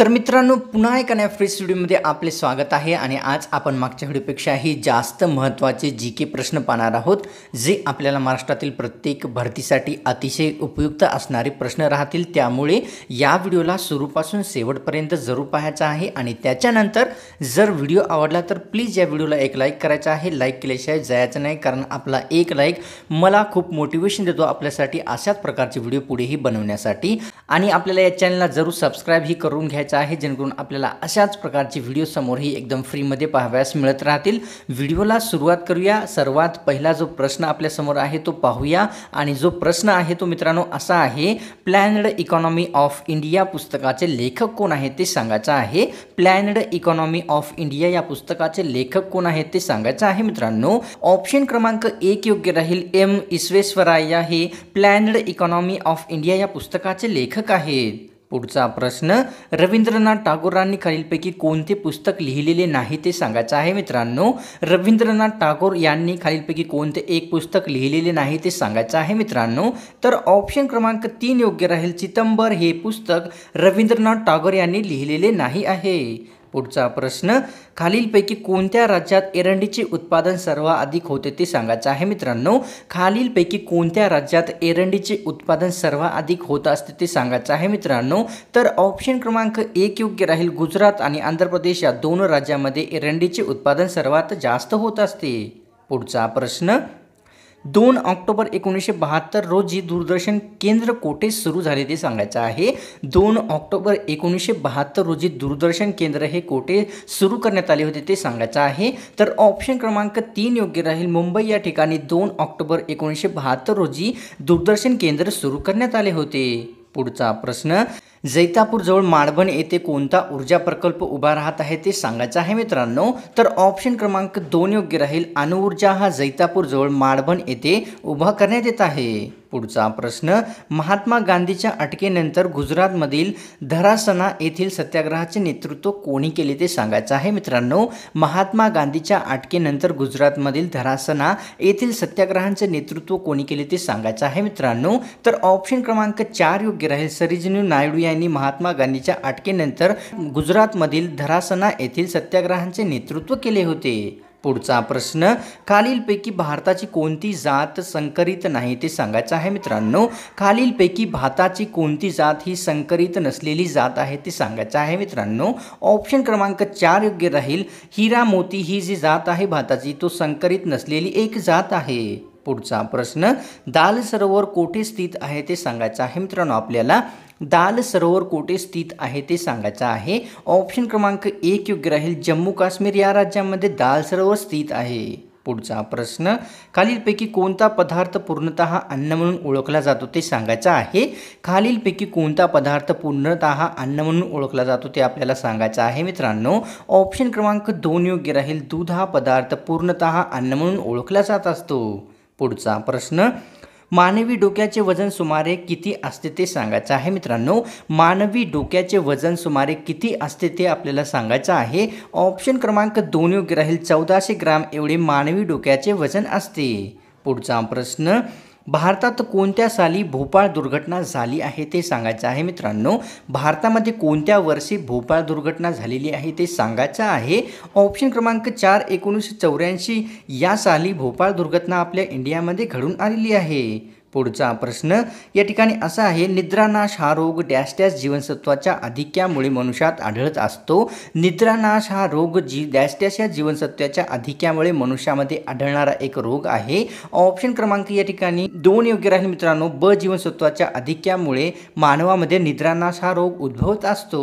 तर मित्रांनो, पुन्हा एका नव्या फ्रेश व्हिडिओमध्ये आपले स्वागत आहे आणि आज आपण मागच्या व्हिडिओपेक्षाही जास्त महत्त्वाचे जीके प्रश्न पाहणार आहोत, जे आपल्याला महाराष्ट्रातील प्रत्येक भरतीसाठी अतिशय उपयुक्त असणारे प्रश्न राहतील। त्यामुळे या व्हिडिओला सुरूपासून शेवटपर्यंत जरूर पाहायचा आहे आणि त्याच्यानंतर जर व्हिडिओ आवडला तर प्लीज या व्हिडिओला एक लाईक करायचा आहे। लाईक केल्याशिवाय जायचं नाही, कारण आपला एक लाईक मला खूप मोटिवेशन देतो आपल्यासाठी अशाच प्रकारचे व्हिडिओ पुढेही बनवण्यासाठी। आणि आपल्याला या चॅनलला जरूर सबस्क्राइब ही करून घ्यायचं आहे, जेणेकरून आपल्याला अशाच प्रकारचे व्हिडिओ समोरही एकदम फ्रीमध्ये पाहावयास मिळत राहतील। व्हिडिओला सुरुवात करूया। सर्वात पहिला जो प्रश्न आपल्या समोर आहे तो पाहूया आणि जो प्रश्न आहे तो मित्रांनो असा आहे, प्लॅन्ड इकॉनॉमी ऑफ इंडिया पुस्तकाचे लेखक कोण आहेत ते सांगायचं आहे। प्लॅन्ड इकॉनॉमी ऑफ इंडिया या पुस्तकाचे लेखक कोण आहेत ते सांगायचं आहे मित्रांनो। ऑप्शन क्रमांक 1 योग्य राहील। एम विश्वेश्वरैया हे प्लॅन्ड इकॉनॉमी ऑफ इंडिया या पुस्तकाचे लेखक आहेत। पुढचा प्रश्न, रवींद्रनाथ टागोरांनी खालीलपैकी कोणते पुस्तक लिहिलेले नाही ते सांगायचं आहे मित्रांनो। रवींद्रनाथ टागोर यांनी खालीलपैकी कोणते एक पुस्तक लिहिलेले नाही ते सांगायचं आहे मित्रांनो। तर ऑप्शन क्रमांक 3 योग्य राहील। चिदंबर हे पुस्तक रवींद्रनाथ टागोर यांनी लिहिलेले नाही आहे। पुढचा प्रश्न, खालीलपैकी कोणत्या राज्यात एरंडीचे उत्पादन सर्वाधिक होते ते सांगायचं आहे मित्रांनो। खालीलपैकी कोणत्या राज्यात एरंडीचे उत्पादन सर्वाधिक होत असते ते सांगायचं आहे मित्रांनो। तर ऑप्शन क्रमांक 1 योग्य राहील। गुजरात आणि आंध्र प्रदेश या दोन राज्यांमध्ये एरंडीचे उत्पादन सर्वात जास्त होत असते। पुढचा प्रश्न, 2 ऑक्टोबर 1972 रोजी दूरदर्शन केंद्र कोठे सुरू झाले ते सांगायचं आहे। 2 ऑक्टोबर 1972 रोजी दूरदर्शन केंद्र हे कोठे सुरू करण्यात आले होते ते सांगायचं आहे। तर ऑप्शन क्रमांक 3 योग्य राहील। मुंबई या ठिकाणी 2 ऑक्टोबर 1972 रोजी दूरदर्शन केंद्र सुरू करण्यात आले होते। पुढचा प्रश्न, जैतापूर जवळ माडबन येथे कोणता ऊर्जा प्रकल्प उभा राहत आहे ते सांगायचं आहे मित्रांनो। तर ऑप्शन क्रमांक 2 योग्य राहील। अणुऊर्जा हा जैतापूर जवळ माडबन येथे उभा करण्यात येत आहे। पुढचा प्रश्न, महात्मा गांधीच्या अटकेनंतर गुजरातमधील धरासना येथील सत्याग्रहाचे नेतृत्व कोणी केले ते सांगायचं आहे मित्रांनो। महात्मा गांधीच्या अटकेनंतर गुजरातमधील धरासना येथील सत्याग्रहाचे नेतृत्व कोणी केले ते सांगायचं आहे मित्रांनो। तर ऑप्शन क्रमांक 4 योग्य राहील। सरोजिनी नायडू यांनी महात्मा गांधीच्या अटकेनंतर गुजरातमधील धरासना येथील सत्याग्रहाचे नेतृत्व केले होते। पुढचा प्रश्न, खालीलपैकी भारताची कोणती जात संकरित नाही ते सांगायचं आहे मित्रांनो। खालीलपैकी भाताची कोणती जात ही संकरित नसलेली जात आहे ते सांगायचं आहे मित्रांनो। ऑप्शन क्रमांक 4 योग्य राहील। हिरा मोती ही जी जात आहे भाताची तो संकरित नसलेली एक जात आहे। पुढचा प्रश्न, दाल सरोवर कोठे स्थित आहे ते सांगायचं आहे मित्रांनो आपल्याला। दाल सरोवर कोठे स्थित आहे ते सांगायचं आहे। ऑप्शन क्रमांक 1 योग्य राहील। जम्मू काश्मीर या राज्यामध्ये दाल सरोवर स्थित आहे। पुढचा प्रश्न, खालीलपैकी कोणता पदार्थ पूर्णतः अन्न म्हणून ओळखला जातो ते सांगायचं आहे। खालीलपैकी कोणता पदार्थ पूर्णतः अन्न म्हणून ओळखला जातो ते आपल्याला सांगायचं आहे मित्रांनो। ऑप्शन क्रमांक 2 योग्य राहील। दूध हा पदार्थ पूर्णतः अन्न म्हणून ओळखला जात असतो। पुढचा प्रश्न, मानवी डोक्याचे वजन सुमारे किती असते ते सांगायचं आहे मित्रांनो। मानवी डोक्याचे वजन सुमारे किती असते ते आपल्याला सांगायचं आहे। ऑप्शन क्रमांक 2 योग्य राहील। 1400 ग्राम एवढे मानवी डोक्याचे वजन असते। पुढचा प्रश्न, भारतात कोणत्या साली भोपाळ दुर्घटना झाली आहे ते सांगायचं आहे मित्रांनो। भारतामध्ये कोणत्या वर्षी भोपाळ दुर्घटना झालेली आहे ते सांगायचं आहे। ऑप्शन क्रमांक 4 1984 या साली भोपाळ दुर्घटना आपल्या इंडियामध्ये घडून आलेली आहे। पुढचा प्रश्न या ठिकाणी असा आहे, निद्रानाश हा रोग डॅश डॅश जीवनसत्वाच्या अधिक्यामुळे मनुष्यात आढळत असतो। निद्रानाश हा रोग डॅश डॅश या जीवनसत्वाच्या अधिक्यामुळे मनुष्यामध्ये आढळणारा एक रोग आहे। ऑप्शन क्रमांक या ठिकाणी 2 योग्य राहील मित्रांनो। ब जीवनसत्वाच्या अधिक्यामुळे मानवामध्ये निद्रानाश हा रोग उद्भवत असतो।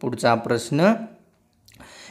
पुढचा प्रश्न,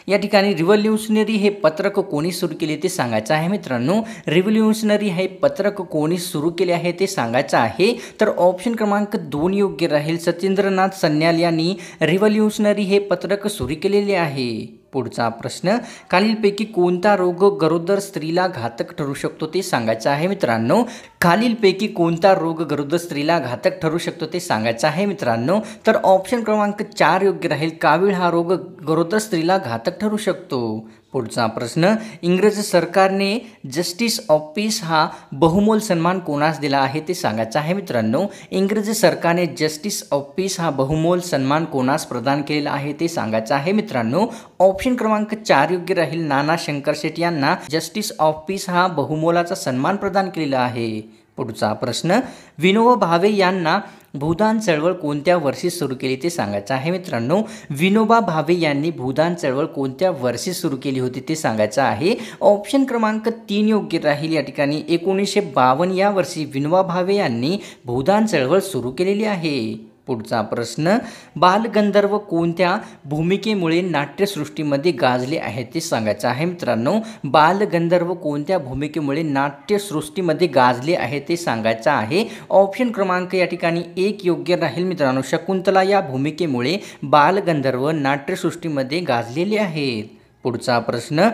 या ठिकाणी रिव्होल्युशनरी हे पत्रक कोणी सुरू केले ते सांगायचं आहे मित्रांनो। रिव्होल्युशनरी हे पत्रक कोणी सुरू केले आहे ते सांगायचं आहे। तर ऑप्शन क्रमांक 2 योग्य राहील। सत्येंद्रनाथ सन्याल यांनी रिव्होल्युशनरी हे पत्रक सुरू केलेले आहे। पुढचा प्रश्न, खालीलपैकी कोणता रोग गरोदर स्त्रीला घातक ठरू शकतो ते सांगायचं आहे मित्रांनो। खालीलपैकी कोणता रोग गरोदर स्त्रीला घातक ठरू शकतो ते सांगायचं आहे मित्रांनो। तर ऑप्शन क्रमांक 4 योग्य राहील। कावीळ हा रोग गरोदर स्त्रीला घातक ठरू शकतो। पुढचा प्रश्न, इंग्रज सरकारने जस्टिस ऑफ पीस हा बहुमोल सन्मान कोणास दिला आहे ते सांगायचं आहे मित्रांनो. इंग्रज सरकारने जस्टिस ऑफ पीस हा बहुमोल सन्मान कोणास प्रदान केलेला आहे ते सांगायचं आहे मित्रांनो. ऑप्शन क्रमांक 4 योग्य राहील. नाना शंकरशेठ यांना जस्टिस ऑफ पीस हा बहुमोलाचा सन्मान प्रदान केलेला आहे. पुढचा प्रश्न, विनोबा भावे यांना भूदान चळवळ कोणत्या वर्षी सुरू केली ते सांगायचं आहे मित्रांनो. विनोबा भावे यांनी भूदान चळवळ कोणत्या वर्षी सुरू केली होती ते सांगायचं आहे. ऑप्शन क्रमांक 3 योग्य राहील. या ठिकाणी 1952 या वर्षी विनोबा भावे यांनी भूदान चळवळ सुरू केलेली आहे. पुढचा प्रश्न, बालगंधर्व कोणत्या भूमिकेमुळे नाट्यसृष्टीमध्ये गाजले आहेत ते सांगायचं आहे मित्रांनो. बालगंधर्व कोणत्या भूमिकेमुळे नाट्यसृष्टीमध्ये गाजले आहे ते सांगायचं आहे. ऑप्शन क्रमांक या ठिकाणी 1 योग्य राहील मित्रांनो. शकुंतला या भूमिकेमुळे बालगंधर्व नाट्यसृष्टीमध्ये गाजलेले आहेत. पुढचा प्रश्न,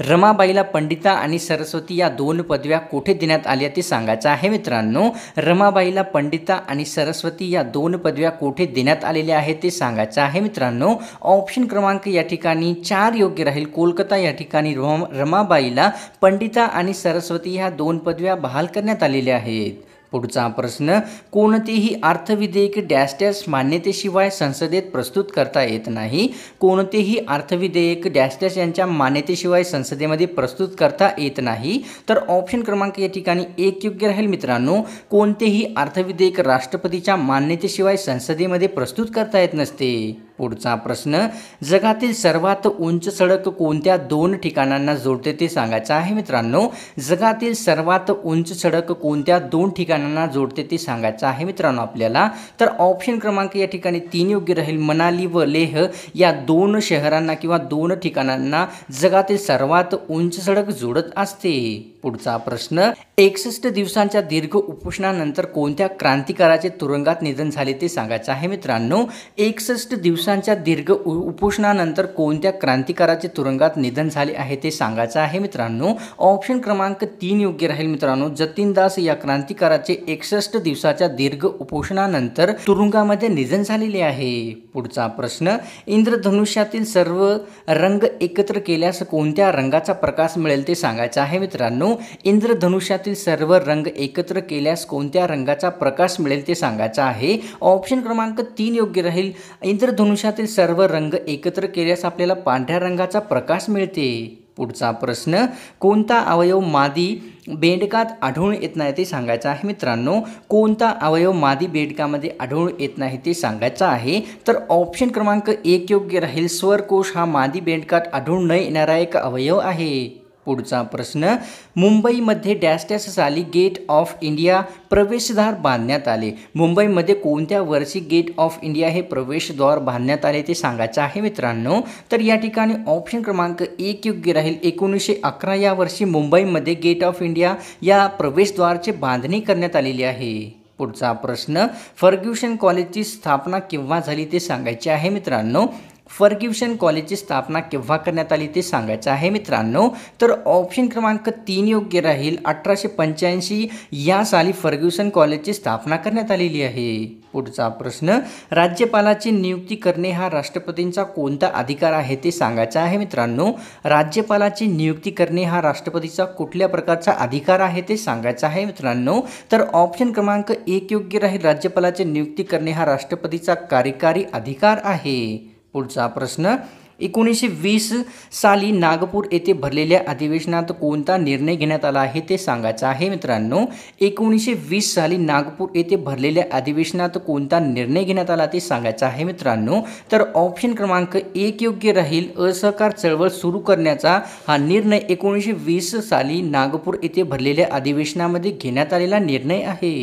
रमाबाईला पंडिता आणि सरस्वती या 2 पदव्या कोठे देण्यात आल्या ते सांगायचं आहे मित्रांनो. रमाबाईला पंडिता आणि सरस्वती या 2 पदव्या कोठे देण्यात आलेल्या आहेत ते सांगायचं आहे मित्रांनो. ऑप्शन क्रमांक या ठिकाणी 4 योग्य राहील. कोलकाता या ठिकाणी रमाबाईला पंडिता आणि सरस्वती ह्या 2 पदव्या बहाल करण्यात आलेल्या आहेत. पुढचा प्रश्न, कोणतेही अर्थविधेयक डॅश डॅश मान्यतेशिवाय संसदेत प्रस्तुत करता येत नाही. कोणतेही अर्थविधेयक डॅश डॅश यांच्या मान्यतेशिवाय संसदेमध्ये प्रस्तुत करता येत नाही. तर ऑप्शन क्रमांक या ठिकाणी 1 योग्य राहील मित्रांनो. कोणतेही अर्थविधेयक राष्ट्रपतीच्या मान्यतेशिवाय संसदेमध्ये प्रस्तुत करता येत नसते. पुढचा प्रश्न, जगातील सर्वात उंच सडक कोणत्या 2 ठिकाणांना जोडते ते सांगायचं आहे मित्रांनो. जगातील सर्वात उंच सडक कोणत्या 2 ठिकाणांना जोडते ते सांगायचं आहे मित्रांनो आपल्याला. तर ऑप्शन क्रमांक या ठिकाणी 3 योग्य राहील. मनाली व लेह या 2 शहरांना किंवा 2 ठिकाणांना जगातील सर्वात उंच सडक जोडत असते. पुढचा प्रश्न, 61 दिवसांच्या दीर्घ उपोषणानंतर कोणत्या क्रांतिकाराचे तुरुंगात निधन झाले ते सांगायचं आहे मित्रांनो. 61 दिवसांच्या दीर्घ उपोषणानंतर कोणत्या क्रांतिकाराचे तुरुंगात निधन झाले आहे ते सांगायचं आहे मित्रांनो. ऑप्शन क्रमांक 3 योग्य राहील मित्रांनो. जतीनदास या क्रांतिकाराचे 61 दिवसाच्या दीर्घ उपोषणानंतर तुरुंगामध्ये निधन झालेले आहे. पुढचा प्रश्न, इंद्रधनुष्यातील सर्व रंग एकत्र केल्यास कोणत्या रंगाचा प्रकाश मिळेल ते सांगायचं आहे मित्रांनो. इंद्रधनुष्यातील सर्व रंग एकत्र केल्यास कोणत्या रंगाचा प्रकाश मिळेल ते सांगायचं आहे. ऑप्शन क्रमांक 3 योग्य राहील. इंद्रधनुष्यातील सर्व रंग एकत्र केल्यास आपल्याला पांढऱ्या रंगाचा प्रकाश मिळते. पुढचा प्रश्न, कोणता अवयव मादी बेडकात आढळून येत नाही ते सांगायचं आहे मित्रांनो. कोणता अवयव मादी बेडकामध्ये आढळून येत नाही ते सांगायचं आहे. तर ऑप्शन क्रमांक 1 योग्य राहील. स्वरकोश हा मादी बेडकात आढळून न येणारा एक अवयव आहे. पुढचा प्रश्न, मुंबईमध्ये डॅश डॅश साली गेट ऑफ इंडिया प्रवेशद्वार बांधण्यात आले. मुंबईमध्ये कोणत्या वर्षी गेट ऑफ इंडिया हे प्रवेशद्वार बांधण्यात आले ते सांगायचं आहे मित्रांनो. तर या ठिकाणी ऑप्शन क्रमांक 1 योग्य राहील. 1911 या वर्षी मुंबईमध्ये गेट ऑफ इंडिया या प्रवेशद्वाराची बांधणी करण्यात आलेली आहे. पुढचा प्रश्न, फर्ग्युसन कॉलेजची स्थापना केव्हा झाली ते सांगायचे आहे मित्रांनो. फर्ग्युसन कॉलेजची स्थापना केव्हा करण्यात आली ते सांगायचं आहे मित्रांनो. तर ऑप्शन क्रमांक 3 योग्य राहील. 1885 या साली फर्ग्युसन कॉलेजची स्थापना करण्यात आलेली आहे. पुढचा प्रश्न, राज्यपालाची नियुक्ती करणे हा राष्ट्रपतींचा कोणता अधिकार आहे ते सांगायचं आहे मित्रांनो. राज्यपालाची नियुक्ती करणे हा राष्ट्रपतीचा कुठल्या प्रकारचा अधिकार आहे ते सांगायचं आहे मित्रांनो. तर ऑप्शन क्रमांक 1 योग्य राहील. राज्यपालाची नियुक्ती करणे हा राष्ट्रपतीचा कार्यकारी अधिकार आहे. पुढचा प्रश्न, 1920 साली नागपूर येथे भरलेल्या अधिवेशनात कोणता निर्णय घेण्यात आला आहे ते सांगायचं आहे मित्रांनो. 1920 साली नागपूर येथे भरलेल्या अधिवेशनात कोणता निर्णय घेण्यात आला ते सांगायचं आहे मित्रांनो. तर ऑप्शन क्रमांक 1 योग्य राहील. असहकार चळवळ सुरू करण्याचा हा निर्णय 1920 साली नागपूर येथे भरलेल्या अधिवेशनामध्ये घेण्यात आलेला निर्णय आहे.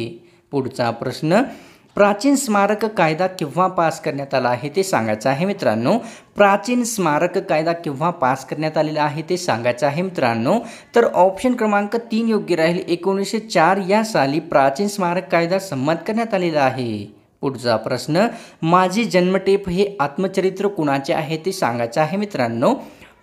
पुढचा प्रश्न, प्राचीन स्मारक कायदा केव्हा पास करण्यात आला आहे ते सांगायचं आहे मित्रांनो. प्राचीन स्मारक कायदा केव्हा पास करण्यात आलेला आहे ते सांगायचं आहे मित्रांनो. तर ऑप्शन क्रमांक 3 योग्य राहील. 1904 या साली प्राचीन स्मारक कायदा संमत करण्यात आलेला आहे. पुढचा प्रश्न, माझी जन्मठेप हे आत्मचरित्र कुणाचे आहे ते सांगायचं आहे मित्रांनो.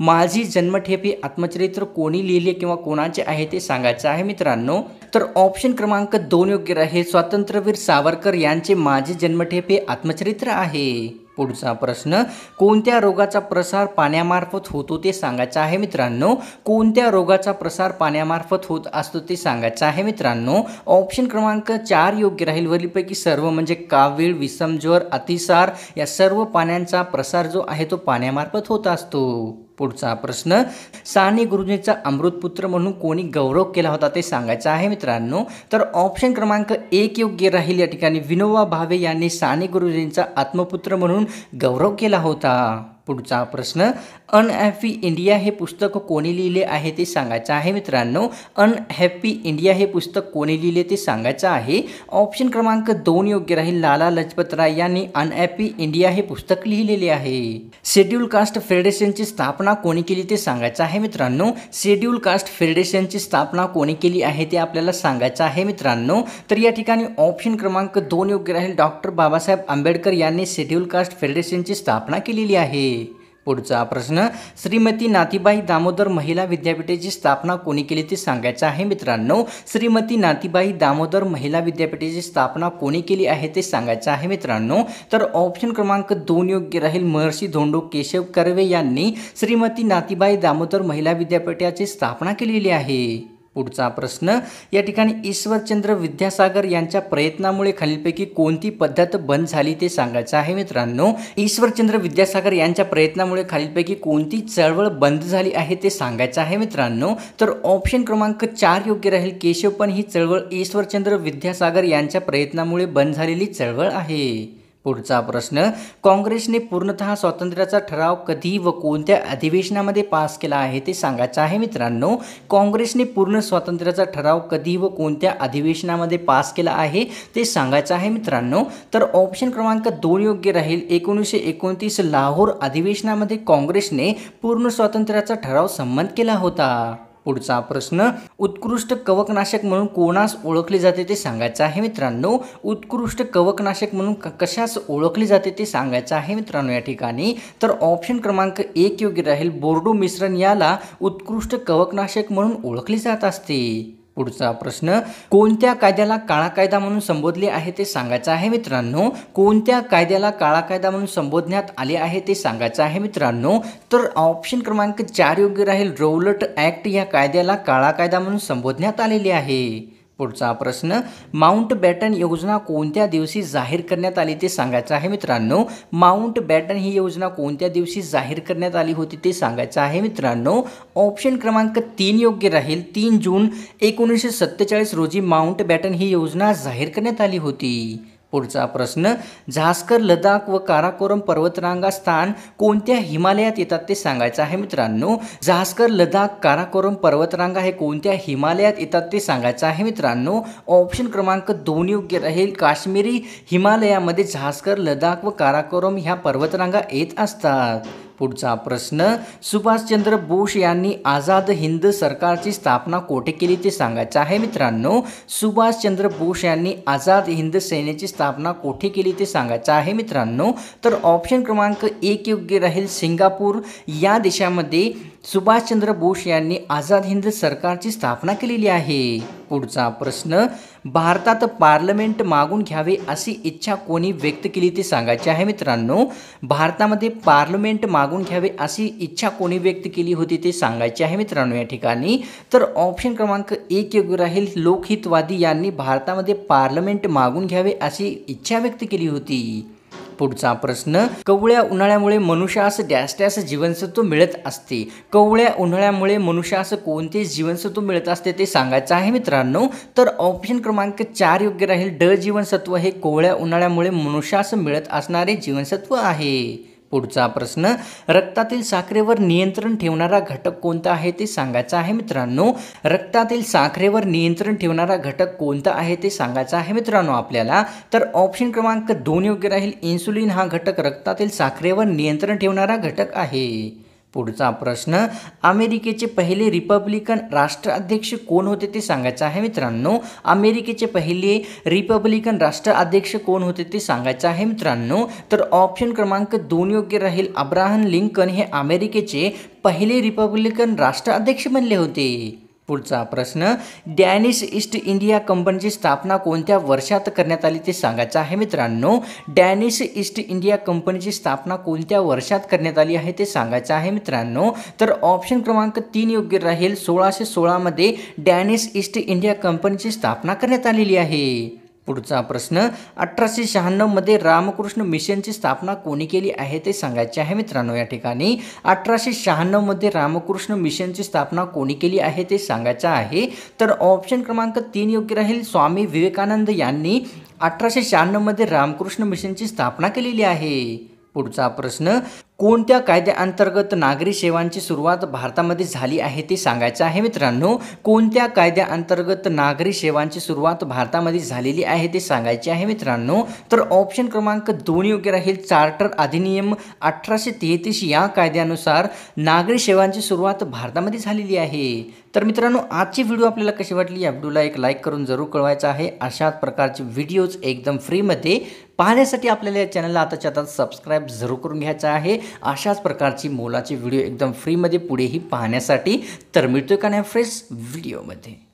माझी जन्मठेप हे आत्मचरित्र कोणी लिहिले किंवा कोणाचे आहे ते सांगायचं आहे मित्रांनो. तर ऑप्शन क्रमांक 2 योग्य राहील. स्वातंत्र्यवीर सावरकर यांचे माझी जन्मठेप हे आत्मचरित्र आहे. पुढचा प्रश्न, कोणत्या रोगाचा प्रसार पाण्यामार्फत होतो ते सांगायचं आहे मित्रांनो. कोणत्या रोगाचा प्रसार पाण्यामार्फत होत असतो ते सांगायचं आहे मित्रांनो. ऑप्शन क्रमांक 4 योग्य राहील. वरीलपैकी सर्व म्हणजे कावीळ, विषमज्वर, अतिसार या सर्व पाण्यांचा प्रसार जो आहे तो पाण्यामार्फत होत असतो. पुढचा प्रश्न, साने गुरुजींचा अमृतपुत्र म्हणून कोणी गौरव केला होता ते सांगायचं आहे मित्रांनो. तर ऑप्शन क्रमांक 1 योग्य राहील. या ठिकाणी विनोबा भावे यांनी साने गुरुजींचा आत्मपुत्र म्हणून गौरव केला होता. पुढचा प्रश्न, अनहॅपी इंडिया हे पुस्तक कोणी लिहिले आहे ते सांगायचं आहे मित्रांनो. अनहॅपी इंडिया हे पुस्तक कोणी लिहिले ते सांगायचं आहे. ऑप्शन क्रमांक 2 योग्य राहील. लाला लजपत राय यांनी अनहॅपी इंडिया हे पुस्तक लिहिलेले आहे. शेड्यूल कास्ट फेडरेशनची स्थापना कोणी केली ते सांगायचं आहे मित्रांनो. शेड्यूल कास्ट फेडरेशनची स्थापना कोणी केली आहे ते आपल्याला सांगायचं आहे मित्रांनो. तर या ठिकाणी ऑप्शन क्रमांक 2 योग्य राहील. डॉक्टर बाबासाहेब आंबेडकर यांनी शेड्यूल कास्ट फेडरेशनची स्थापना केलेली आहे. पुढचा प्रश्न, श्रीमती नाथीबाई दामोदर महिला विद्यापीठाची स्थापना कोणी केली ते सांगायचं आहे मित्रांनो. श्रीमती नाथीबाई दामोदर महिला विद्यापीठाची स्थापना कोणी केली आहे ते सांगायचं आहे मित्रांनो. तर ऑप्शन क्रमांक 2 योग्य राहील. महर्षी धोंडो केशव कर्वे यांनी श्रीमती नाथीबाई दामोदर महिला विद्यापीठाची स्थापना केलेली आहे. पुढचा प्रश्न, या ठिकाणी ईश्वरचंद्र विद्यासागर यांच्या प्रयत्नामुळे खालीलपैकी कोणती पद्धत बंद झाली ते सांगायचं आहे मित्रांनो. ईश्वरचंद्र विद्यासागर यांच्या प्रयत्नामुळे खालीलपैकी कोणती चळवळ बंद झाली आहे ते सांगायचं आहे मित्रांनो. तर ऑप्शन क्रमांक 4 योग्य राहील. केशवपण ही चळवळ ईश्वरचंद्र विद्यासागर यांच्या प्रयत्नामुळे बंद झालेली चळवळ आहे. पुढचा प्रश्न, काँग्रेसने पूर्णतः स्वातंत्र्याचा ठराव कधी व कोणत्या अधिवेशनामध्ये पास केला आहे ते सांगायचं आहे मित्रांनो. काँग्रेसने पूर्ण स्वातंत्र्याचा ठराव कधी व कोणत्या अधिवेशनामध्ये पास केला आहे ते सांगायचं आहे मित्रांनो. तर ऑप्शन क्रमांक 2 योग्य राहील. 1929 लाहोर अधिवेशनामध्ये काँग्रेसने पूर्ण स्वातंत्र्याचा ठराव संमत केला होता. पुढचा प्रश्न, उत्कृष्ट कवकनाशक म्हणून कोणास ओळखले जाते ते सांगायचं आहे मित्रांनो. उत्कृष्ट कवकनाशक म्हणून कशास ओळखले जाते ते सांगायचं आहे मित्रांनो या ठिकाणी. तर ऑप्शन क्रमांक 1 योग्य राहील. बोर्डो मिश्रण याला उत्कृष्ट कवकनाशक म्हणून ओळखले जात असते. पुढचा प्रश्न, कोणत्या कायद्याला काळा कायदा म्हणून संबोधले आहे ते सांगायचं आहे मित्रांनो. कोणत्या कायद्याला काळा कायदा म्हणून संबोधण्यात आले आहे ते सांगायचं आहे मित्रांनो. तर ऑप्शन क्रमांक 4 योग्य राहील. रौलट ॲक्ट या कायद्याला काळा कायदा म्हणून संबोधण्यात आलेले आहे. पुढचा प्रश्न, माउंट बॅटन योजना कोणत्या दिवशी जाहीर करण्यात आली ते सांगायचं आहे मित्रांनो. माउंट बॅटन ही योजना कोणत्या दिवशी जाहीर करण्यात आली होती ते सांगायचं आहे मित्रांनो. ऑप्शन क्रमांक 3 योग्य राहील. 3 जून 1947 रोजी माउंट बॅटन ही योजना जाहीर करण्यात आली होती. पुढचा प्रश्न, झास्कर, लडाख व काराकोरम पर्वतरांगा स्थान कोणत्या हिमालयात येतात ते सांगायचं आहे मित्रांनो. झास्कर, लडाख, काराकोरम पर्वतरांगा हे कोणत्या हिमालयात येतात ते सांगायचं आहे मित्रांनो. ऑप्शन क्रमांक 2 योग्य राहील. काश्मीरी हिमालयामध्ये झास्कर, लडाख व काराकोरम ह्या पर्वतरांगा येत असतात. पुढचा प्रश्न, सुभाषचंद्र बोस यांनी आझाद हिंद सरकारची स्थापना कोठे केली ते सांगायचं आहे मित्रांनो. सुभाषचंद्र बोस यांनी आझाद हिंद सेनेची स्थापना कोठे केली ते सांगायचं आहे मित्रांनो. तर ऑप्शन क्रमांक 1 योग्य राहील. सिंगापूर या देशामध्ये सुभाषचंद्र बोस यांनी आझाद हिंद सरकारची स्थापना केलेली आहे. पुढचा प्रश्न, भारतात पार्लमेंट मागून घ्यावे अशी इच्छा कोणी व्यक्त केली ते सांगायचे आहे मित्रांनो. भारतामध्ये पार्लमेंट मागून घ्यावे अशी इच्छा कोणी व्यक्त केली होती ते सांगायचे आहे मित्रांनो या ठिकाणी. तर ऑप्शन क्रमांक 1 योग्य राहील. लोकहितवादी यांनी भारतामध्ये पार्लमेंट मागून घ्यावे अशी इच्छा व्यक्त केली होती. पुढचा प्रश्न, कवळ्या उन्हाळ्यामुळे मनुष्यास डॅश डॅश जीवनसत्व मिळत असते. कवळ्या उन्हाळ्यामुळे मनुष्यास कोणते जीवनसत्व मिळत असते ते सांगायचं आहे मित्रांनो. तर ऑप्शन क्रमांक 4 योग्य राहील. ड जीवनसत्व हे कोवळ्या उन्हाळ्यामुळे मनुष्यास मिळत असणारे जीवनसत्व आहे. पुढचा प्रश्न, रक्तातील साखरेवर नियंत्रण ठेवणारा घटक कोणता आहे ते सांगायचं आहे मित्रांनो. रक्तातील साखरेवर नियंत्रण ठेवणारा घटक कोणता आहे ते सांगायचं आहे मित्रांनो आपल्याला. तर ऑप्शन क्रमांक 2 योग्य राहील. इन्सुलिन हा घटक रक्तातील साखरेवर नियंत्रण ठेवणारा घटक आहे. पुढचा प्रश्न, अमेरिकेचे पहिले रिपब्लिकन राष्ट्राध्यक्ष कोण होते ते सांगायचं आहे मित्रांनो. अमेरिकेचे पहिले रिपब्लिकन राष्ट्राध्यक्ष कोण होते ते सांगायचं आहे मित्रांनो. तर ऑप्शन क्रमांक 2 योग्य राहील. अब्राहम लिंकन हे अमेरिकेचे पहिले रिपब्लिकन राष्ट्राध्यक्ष बनले होते. पुढचा प्रश्न, डॅनिश ईस्ट इंडिया कंपनीची स्थापना कोणत्या वर्षात करण्यात आली ते सांगायचं आहे मित्रांनो. डॅनिश ईस्ट इंडिया कंपनीची स्थापना कोणत्या वर्षात करण्यात आली आहे ते सांगायचं आहे मित्रांनो. तर ऑप्शन क्रमांक 3 योग्य राहील. 1616 मध्ये डॅनिश ईस्ट इंडिया कंपनीची स्थापना करण्यात आलेली आहे. पुढचा प्रश्न, 1896 मध्ये रामकृष्ण मिशनची स्थापना कोणी केली आहे ते सांगायचे आहे मित्रांनो. या ठिकाणी 1896 मध्ये रामकृष्ण मिशनची स्थापना कोणी केली आहे ते सांगायचं आहे. तर ऑप्शन क्रमांक 3 योग्य राहील. स्वामी विवेकानंद यांनी 1896 मध्ये रामकृष्ण मिशनची स्थापना केलेली आहे. पुढचा प्रश्न, कोणत्या कायद्याअंतर्गत नागरी सेवांची सुरुवात भारतामध्ये झाली आहे ते सांगायचं आहे मित्रांनो. कोणत्या कायद्याअंतर्गत नागरी सेवांची सुरुवात भारतामध्ये झालेली आहे ते सांगायचे आहे मित्रांनो. तर ऑप्शन क्रमांक 2 योग्य राहील. चार्टर अधिनियम 1833 या कायद्यानुसार नागरी सेवांची सुरुवात भारतामध्ये झालेली आहे. तर मित्रांनो, आजची व्हिडिओ आपल्याला कशी वाटली या व्हिडिओला एक लाईक करून जरूर कळवायचं आहे. अशाच प्रकारचे व्हिडिओज एकदम फ्रीमध्ये पाहण्यासाठी आपल्याला या चॅनलला आताच्या आता सबस्क्राईब जरूर करून घ्यायचं आहे. अशाच प्रकारची मोलाची व्हिडिओ एकदम फ्रीमध्ये पुढेही पाहण्यासाठी. तर मिळतोय का नाही फ्रेश व्हिडिओमध्ये.